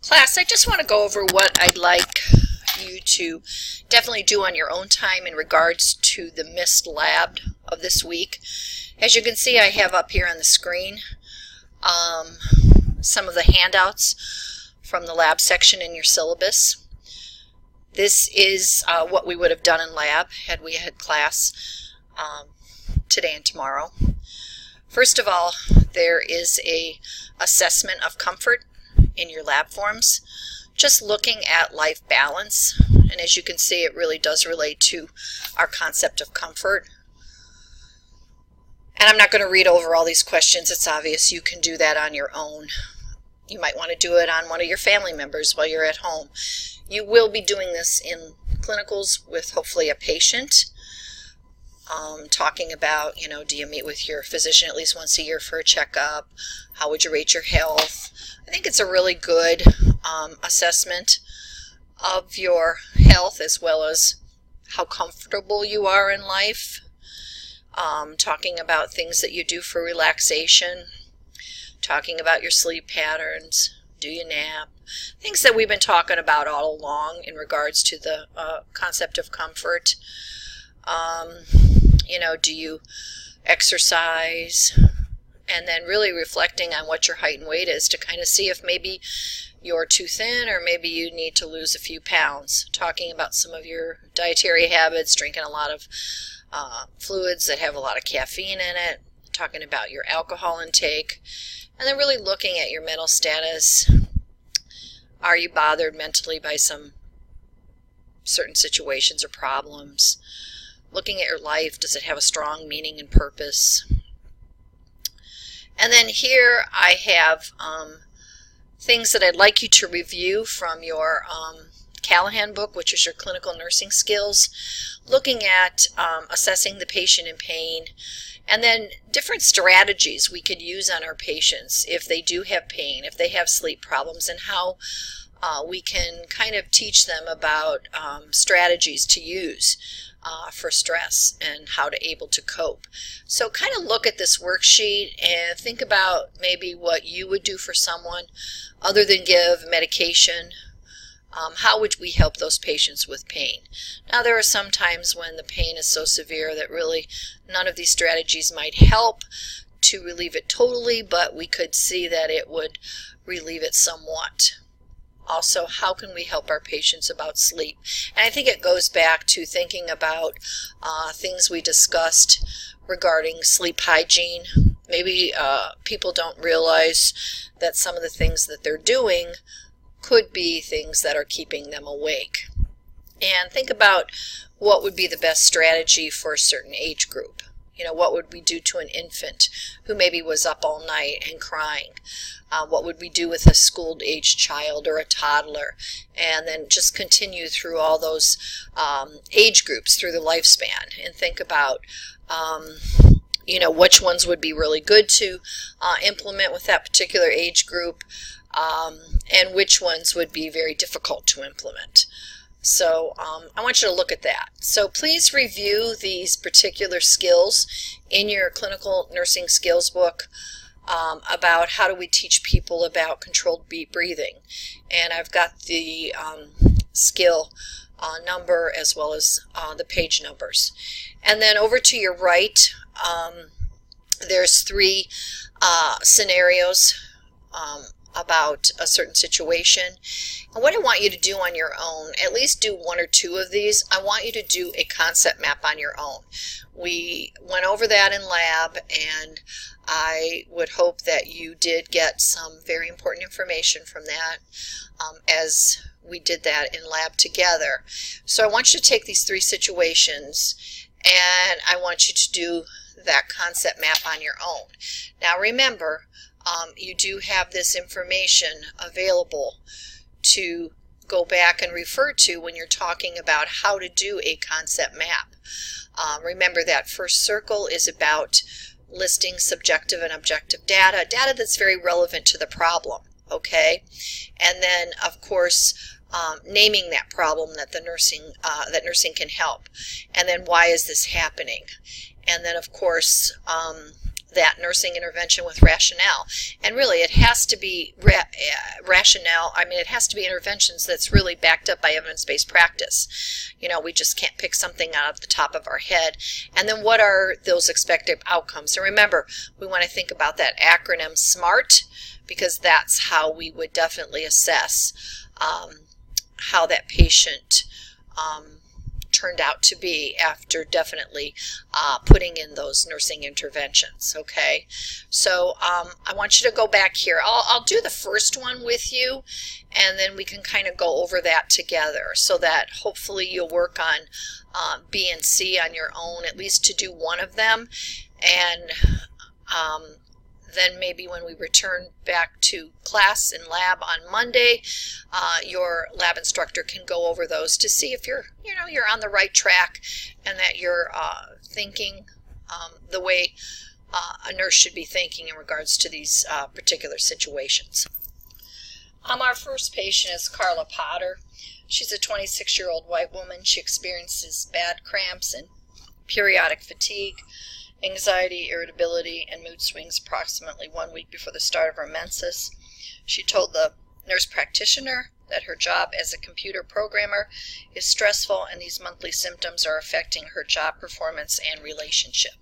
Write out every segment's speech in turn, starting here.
Class, I just want to go over what I'd like you to definitely do on your own time in regards to the missed lab of this week. As you can see, I have up here on the screen some of the handouts from the lab section in your syllabus. This is what we would have done in lab had we had class today and tomorrow. First of all, there is a assessment of comfort in your lab forms, just looking at life balance, and as you can see, it really does relate to our concept of comfort. And I'm not going to read over all these questions. It's obvious you can do that on your own. You might want to do it on one of your family members while you're at home. You will be doing this in clinicals with hopefully a patient, talking about, do you meet with your physician at least once a year for a checkup? How would you rate your health? I think it's a really good assessment of your health as well as how comfortable you are in life. Talking about things that you do for relaxation, talking about your sleep patterns, do you nap, things that we've been talking about all along in regards to the concept of comfort. Do you exercise? And then really reflecting on what your height and weight is to kind of see if maybe you're too thin or maybe you need to lose a few pounds. Talking about some of your dietary habits, drinking a lot of fluids that have a lot of caffeine in it, talking about your alcohol intake, and then really looking at your mental status. Are you bothered mentally by some certain situations or problems? Looking at your life, does it have a strong meaning and purpose? And then here I have things that I'd like you to review from your Callahan book, which is your clinical nursing skills, looking at assessing the patient in pain, and then different strategies we could use on our patients if they do have pain, if they have sleep problems, and how we can kind of teach them about strategies to use for stress and how to able to cope. So kind of look at this worksheet and think about maybe what you would do for someone other than give medication. How would we help those patients with pain? Now there are some times when the pain is so severe that really none of these strategies might help to relieve it totally, but we could see that it would relieve it somewhat. Also, how can we help our patients about sleep? And I think it goes back to thinking about things we discussed regarding sleep hygiene. Maybe people don't realize that some of the things that they're doing could be things that are keeping them awake. And think about what would be the best strategy for a certain age group. What would we do to an infant who maybe was up all night and crying? What would we do with a school-aged child or a toddler? And then just continue through all those age groups through the lifespan and think about, which ones would be really good to implement with that particular age group, and which ones would be very difficult to implement. So I want you to look at that. So please review these particular skills in your clinical nursing skills book about how do we teach people about controlled breathing. And I've got the skill number as well as the page numbers. And then over to your right, there's 3 scenarios about a certain situation. And what I want you to do on your own, at least do 1 or 2 of these. I want you to do a concept map on your own. We went over that in lab, and I would hope that you did get some very important information from that as we did that in lab together. So I want you to take these 3 situations, and I want you to do that concept map on your own. Now remember, you do have this information available to go back and refer to when you're talking about how to do a concept map. Remember that first circle is about listing subjective and objective data that's very relevant to the problem, okay? And then, of course, naming that problem that nursing can help. And then why is this happening? And then, of course, that nursing intervention with rationale. And really, it has to be rationale. I mean, it has to be interventions that's really backed up by evidence-based practice. You know, we just can't pick something out of the top of our head. And then what are those expected outcomes? And remember, we want to think about that acronym SMART, because that's how we would definitely assess how that patient turned out to be after definitely putting in those nursing interventions. Okay, so I want you to go back here. I'll do the first one with you, and then we can kind of go over that together, so that hopefully you'll work on B and C on your own, at least to do one of them, and then maybe when we return back to class and lab on Monday, your lab instructor can go over those to see if you're on the right track, and that you're thinking the way a nurse should be thinking in regards to these particular situations. Our first patient is Carla Potter. She's a 26-year-old white woman. She experiences bad cramps and periodic fatigue, anxiety, irritability, and mood swings approximately 1 week before the start of her menses. She told the nurse practitioner that her job as a computer programmer is stressful, and these monthly symptoms are affecting her job performance and relationship.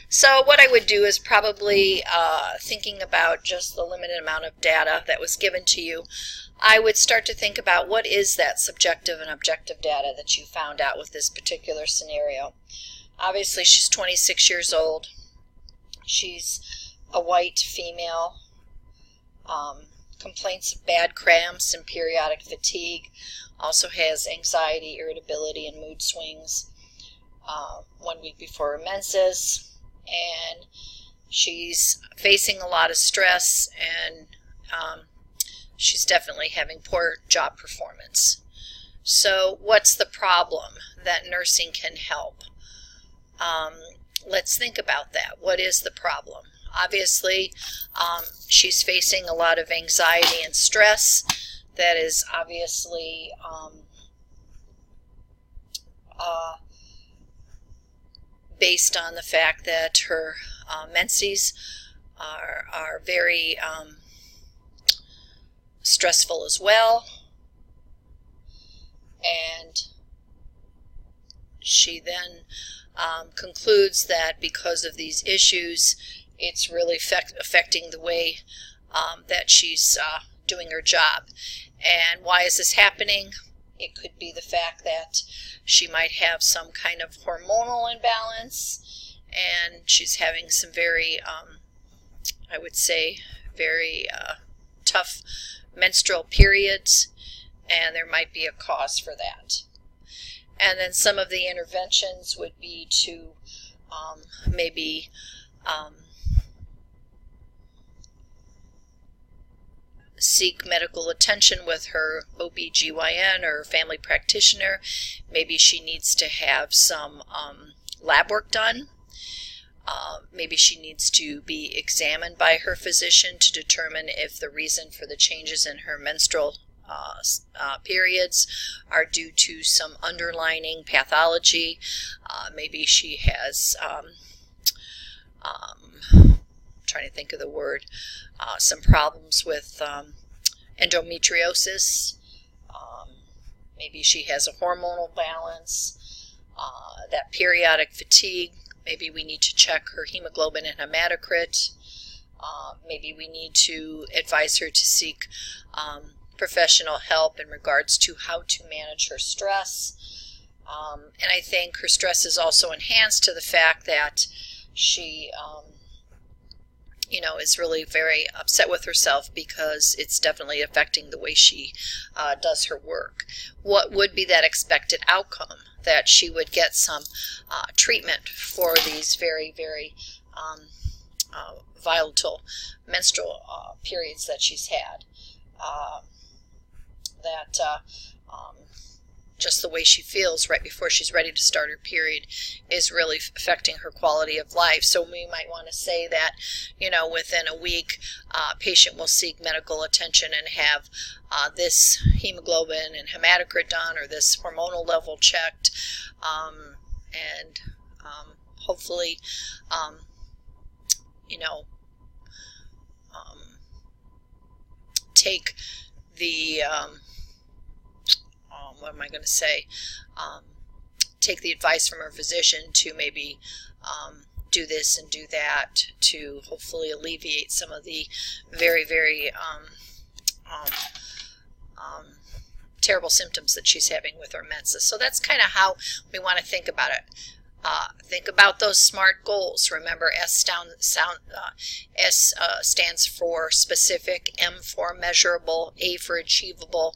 So what I would do is probably thinking about just the limited amount of data that was given to you, I would start to think about what is that subjective and objective data that you found out with this particular scenario. Obviously, she's 26 years old. She's a white female. Complaints of bad cramps and periodic fatigue. Also has anxiety, irritability, and mood swings 1 week before her menses. And she's facing a lot of stress, and she's definitely having poor job performance. So what's the problem that nursing can help? Let's think about that. What is the problem? Obviously, she's facing a lot of anxiety and stress. That is obviously based on the fact that her menses are very stressful as well. And she then concludes that because of these issues, it's really affecting the way that she's doing her job. And why is this happening? It could be the fact that she might have some kind of hormonal imbalance, and she's having some very, I would say, very tough menstrual periods, and there might be a cause for that. And then some of the interventions would be to maybe seek medical attention with her OB/GYN or family practitioner. Maybe she needs to have some lab work done. Maybe she needs to be examined by her physician to determine if the reason for the changes in her menstrual periods are due to some underlying pathology. Maybe she has, trying to think of the word, some problems with endometriosis. Maybe she has a hormonal balance, that periodic fatigue. Maybe we need to check her hemoglobin and hematocrit. Maybe we need to advise her to seek professional help in regards to how to manage her stress. And I think her stress is also enhanced to the fact that she is really very upset with herself, because it's definitely affecting the way she does her work. What would be that expected outcome? That she would get some treatment for these very, very volatile menstrual periods that she's had. Just the way she feels right before she's ready to start her period is really affecting her quality of life. So we might want to say that, within a week, patient will seek medical attention and have this hemoglobin and hematocrit done, or this hormonal level checked, and hopefully take the what am I going to say? Take the advice from her physician to maybe do this and do that to hopefully alleviate some of the very, very terrible symptoms that she's having with her menses. So that's kind of how we want to think about it. Think about those SMART goals. Remember, S stands for specific, M for measurable, A for achievable,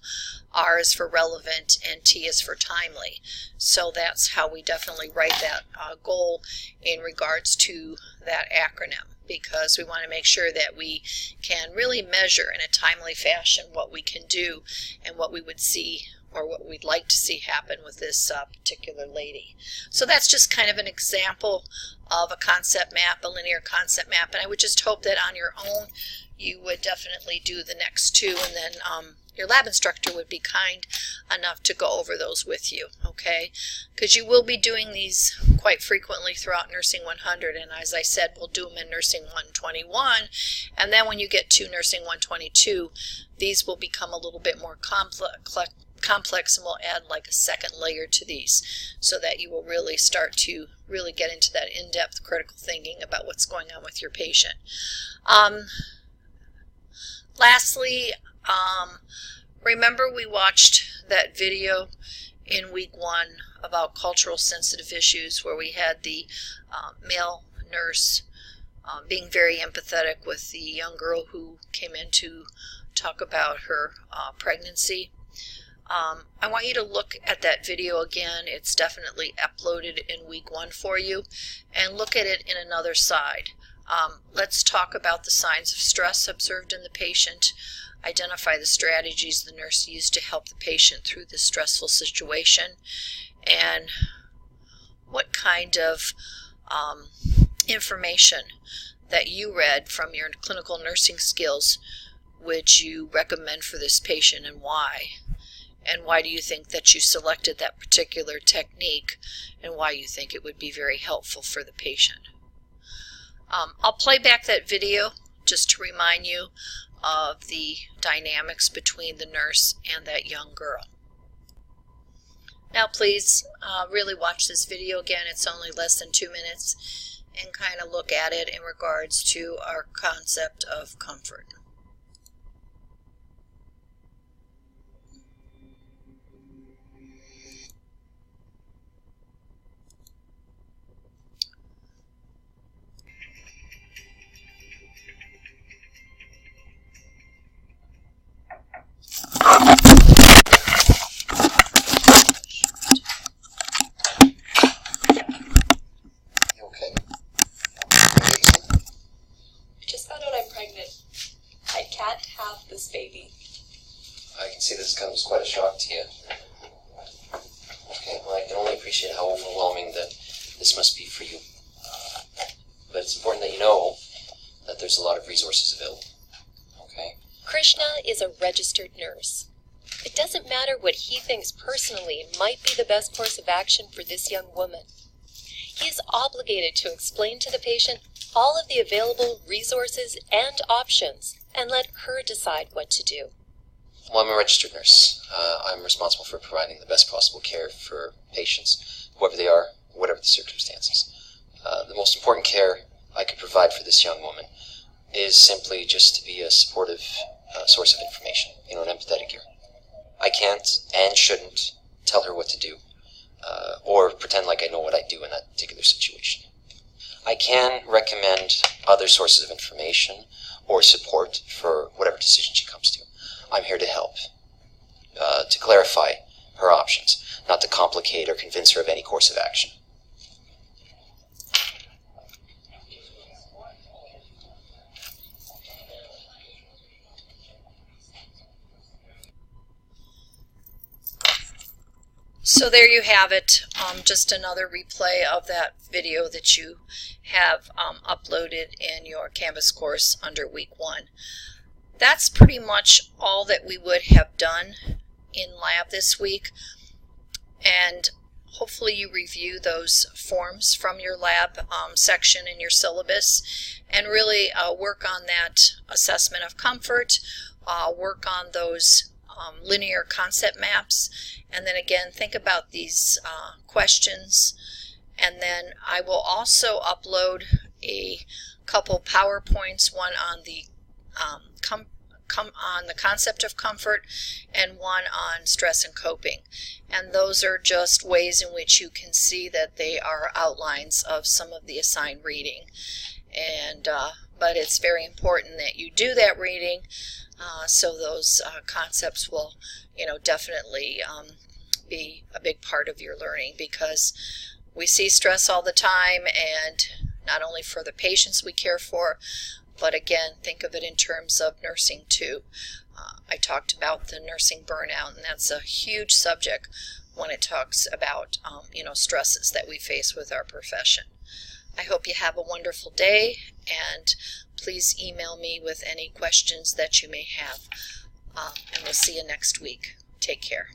R is for relevant, and T is for timely. So that's how we definitely write that goal in regards to that acronym, because we want to make sure that we can really measure in a timely fashion what we can do and what we would see or what we'd like to see happen with this particular lady. So that's just kind of an example of a concept map, a linear concept map, and I would just hope that on your own you would definitely do the next two, and then your lab instructor would be kind enough to go over those with you, okay? Because you will be doing these quite frequently throughout Nursing 100, and as I said, we'll do them in Nursing 121, and then when you get to Nursing 122, these will become a little bit more complex, and we'll add like a second layer to these so that you will really start to really get into that in-depth critical thinking about what's going on with your patient. Lastly, remember we watched that video in week 1 about cultural sensitive issues where we had the male nurse being very empathetic with the young girl who came in to talk about her pregnancy. I want you to look at that video again. It's definitely uploaded in week 1 for you, and look at it in another side. Let's talk about the signs of stress observed in the patient, identify the strategies the nurse used to help the patient through this stressful situation, and what kind of information that you read from your clinical nursing skills would you recommend for this patient, and why? And why do you think that you selected that particular technique, and why you think it would be very helpful for the patient? I'll play back that video just to remind you of the dynamics between the nurse and that young girl. Now please really watch this video again. It's only less than 2 minutes, and kind of look at it in regards to our concept of comfort. This baby. I can see this comes quite a shock to you. Okay, well, I can only appreciate how overwhelming that this must be for you. But it's important that you know that there's a lot of resources available. Okay? Krishna is a registered nurse. It doesn't matter what he thinks personally might be the best course of action for this young woman. He is obligated to explain to the patient all of the available resources and options, and let her decide what to do. Well, I'm a registered nurse. I'm responsible for providing the best possible care for patients, whoever they are, whatever the circumstances. The most important care I could provide for this young woman is simply just to be a supportive source of information, an empathetic ear. I can't and shouldn't tell her what to do, or pretend like I know what I do in that particular situation. I can recommend other sources of information or support for whatever decision she comes to. I'm here to help, to clarify her options, not to complicate or convince her of any course of action. So there you have it, just another replay of that video that you have uploaded in your Canvas course under week 1. That's pretty much all that we would have done in lab this week, and hopefully you review those forms from your lab section in your syllabus and really work on that assessment of comfort, work on those linear concept maps, and then again think about these questions. And then I will also upload a couple PowerPoints, one on the on the concept of comfort and one on stress and coping. And those are just ways in which you can see that they are outlines of some of the assigned reading. And but it's very important that you do that reading so those concepts will, definitely be a big part of your learning, because we see stress all the time, and not only for the patients we care for, but again, think of it in terms of nursing too. I talked about the nursing burnout, and that's a huge subject when it talks about stresses that we face with our profession. I hope you have a wonderful day, and please email me with any questions that you may have. And we'll see you next week. Take care.